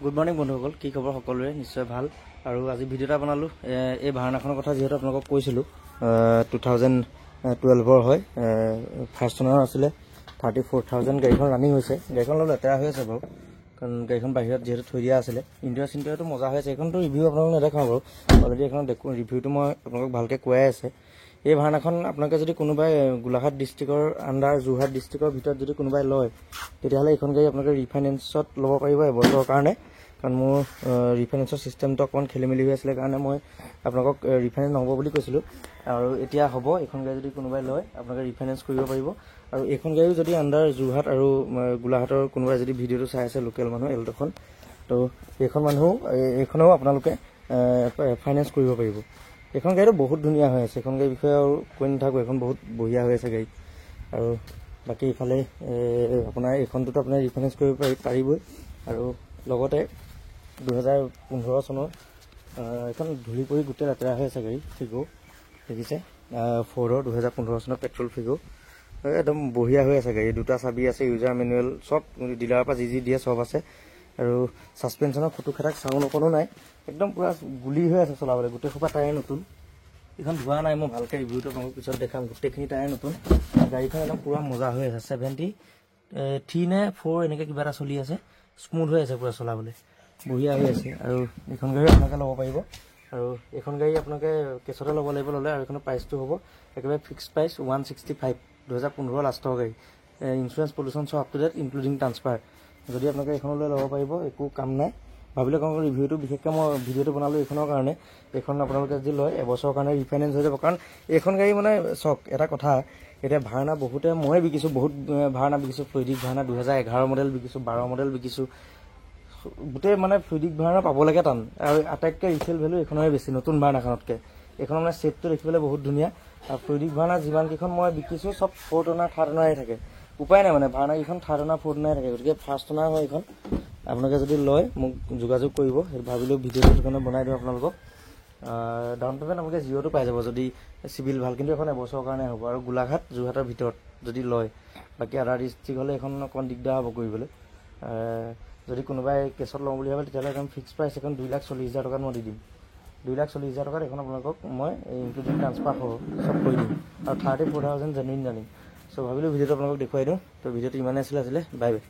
Good morning বন্ধুসকল, কি খবৰ সকলোৰে? নিশ্চয় ভাল। আৰু আজি ভিডিঅ' এটা বনালোঁ। এই ভাৰনাখনৰ কথা যিহেতু আপোনালোকক কৈছিলোঁ, 2012 হয়। ফাৰ্ষ্ট অনাৰ আছিলে। 34,000 গাড়ীখন ৰানিং হৈছে। গাড়ীখন অলপ লেতেৰা হৈ আছে বাৰু, কাৰণ গাড়ীখন বাহিৰত যিহেতু থৈ দিয়া আছিলে। ইণ্টেৰিয়ৰ চিণ্টেৰিয়ৰটো মজা হৈ আছে। এইখনতো ৰিভিউ আপোনালোকক নেদেখাওঁ বাৰু, অলৰেডি এইখন ৰিভিউটো মই আপোনালোকক ভালকৈ কোৱাই আছে। এই ভাৰনাখন আপোনালোকে যদি কোনোবাই গোলাঘাট ডিষ্ট্ৰিক্টৰ আণ্ডাৰ যোৰহাট ডিষ্ট্ৰিক্টৰ ভিতৰত যদি কোনোবাই লয়, তেতিয়াহ'লে এইখন গাড়ী আপোনালোকে ৰিফাইনেন্সত ল'ব পাৰিব এবছৰৰ কাৰণে। কাৰণ মোৰ ৰিফাইনেন্সৰ চিষ্টেমটো অকণমান খেলি মেলি হৈ আছিলে কাৰণে মই আপোনালোকক ৰিফাইনেন্স নহ'ব বুলি কৈছিলোঁ। আৰু এতিয়া হ'ব। এইখন গাড়ী যদি কোনোবাই লয় আপোনালোকে ৰিফাইনেন্স কৰিব পাৰিব। আৰু এইখন গাড়ীও যদি আণ্ডাৰ যোৰহাট আৰু গোলাঘাটৰ কোনোবাই যদি ভিডিঅ'টো চাই আছে, লোকেল মানুহ এল্ট'খন, তো এইখনেও আপোনালোকে ফাইনেন্স কৰিব পাৰিব। এইখন গাড়ীটো বহুত ধুনীয়া হৈ আছে। এইখন গাড়ীৰ বিষয়ে আৰু কৈ নাথাকোঁ, এইখন বহুত বঢ়িয়া হৈ আছে গাড়ী। আৰু বাকী ইফালে আপোনাৰ এইখনটোতো আপোনাৰ ৰিফাইনেন্স কৰিব পাৰিবই। আৰু লগতে 2015 চনৰ এইখন ধূলি পৰি গোটেই লেতেৰা হৈ আছে গাড়ী। ফিগো দেখিছে, ফ'ৰ্ডৰ 2015 চনৰ পেট্ৰল ফিগো একদম বঢ়িয়া হৈ আছে গাড়ী। দুটা চাবি আছে, ইউজাৰ মেনুৱেল চব ডিলাৰৰ পৰা যি দিয়ে চব আছে। আৰু ছাছপেনশ্যনৰ ফটো খাটাক চাউণ্ড অকণো নাই, একদম পূৰা গুলি হৈ আছে চলাবলৈ। গোটেই সোপা টায়াৰ নতুন, এইখন ধোৱা নাই। মই ভালকৈ ৰিভিউটো আপোনালোকক পিছত দেখাম। গোটেইখিনি টায়াৰ নতুন। গাড়ীখন একদম পূৰা মজা হৈ আছে। 73 নে 4 এনেকৈ কিবা এটা চলি আছে। স্মুথ হৈ আছে পূৰা চলাবলৈ, বঢ়িয়া হৈ আছে। আৰু এইখন গাড়ী আপোনালোকে ল'ব পাৰিব। আৰু এইখন গাড়ী আপোনালোকে কেছতে ল'ব লাগিব। ল'লে আৰু এইখনৰ প্ৰাইচটো হ'ব একেবাৰে ফিক্সড প্ৰাইচ 165। 2015 লাষ্টৰ গাড়ী। ইঞ্চুৰেঞ্চ পলিউশ্যন চব up to date including transfer. যদি আপোনালোকে এইখনলৈ ল'ব পাৰিব, একো কাম নাই। ভাবিলে কওঁ ৰিভিউটো বিশেষকৈ মই ভিডিঅ'টো বনালোঁ এইখনৰ কাৰণে। এইখন আপোনালোকে যদি লয় এবছৰৰ কাৰণে ৰিফাইনেন্স হৈ যাব। কাৰণ এইখন গাড়ী মানে চাওক এটা কথা, এতিয়া ভাৰনা বহুতে মই বিকিছোঁ, বহুত ভাৰনা বিকিছোঁ। ফ্লুইডিক ভাৰনা 2011 মডেল বিকিছোঁ, 12 মডেল বিকিছোঁ। গোটেই মানে ফ্লুইডিক ভাৰনা পাব লাগে টান। আৰু আটাইতকৈ ৰিচেল ভেলু এইখনৰে বেছি, নতুন ভাৰনাখনতকৈ। এইখন মানে ছেটটো দেখিবলৈ বহুত ধুনীয়া। আৰু ফ্লুইডিক ভাৰনা যিমানকেইখন মই বিকিছোঁ চব 4th অনাৰ 3rd অনাৰে থাকে। উপায় নাই মানে, ভাৰনাকেইখন 3rd অনাৰ 4th অনাৰে থাকে। গতিকে ফাৰ্ষ্ট অনাৰ হয় এইখন। আপোনালোকে যদি লয় মোক যোগাযোগ কৰিব। ভাবিলেও ভিডিঅ'টো সেইকাৰণে বনাই দিওঁ আপোনালোকক। ডাউন পে'মেণ্ট আপোনালোকে 0টো পাই যাব যদি চিভিল ভাল। কিন্তু এখন এবছৰৰ কাৰণে হ'ব। আৰু গোলাঘাট যোৰহাটৰ ভিতৰত যদি লয়, বাকী আদাৰ ডিষ্ট্ৰিক্ট হ'লে এইখন অকণমান দিগদাৰ হ'ব কৰিবলৈ। যদি কোনোবাই কেছত লওঁ বুলি ভাবে তেতিয়াহ'লে এখন ফিক্স প্ৰাইচ এখন 2,40,000 টকাত মই দি দিম। 2,40,000 টকাত এখন আপোনালোকক মই ইনক্লুডিং ট্ৰান্সফাৰ চব কৰি দিম। আৰু 34,000 জেনুইন ৰানিং। চ' ভাবিলোঁ ভিডিঅ'টো আপোনালোকক দেখুৱাই দিওঁ। তো ভিডিঅ'টো ইমানেই আছিলে। Bye bye.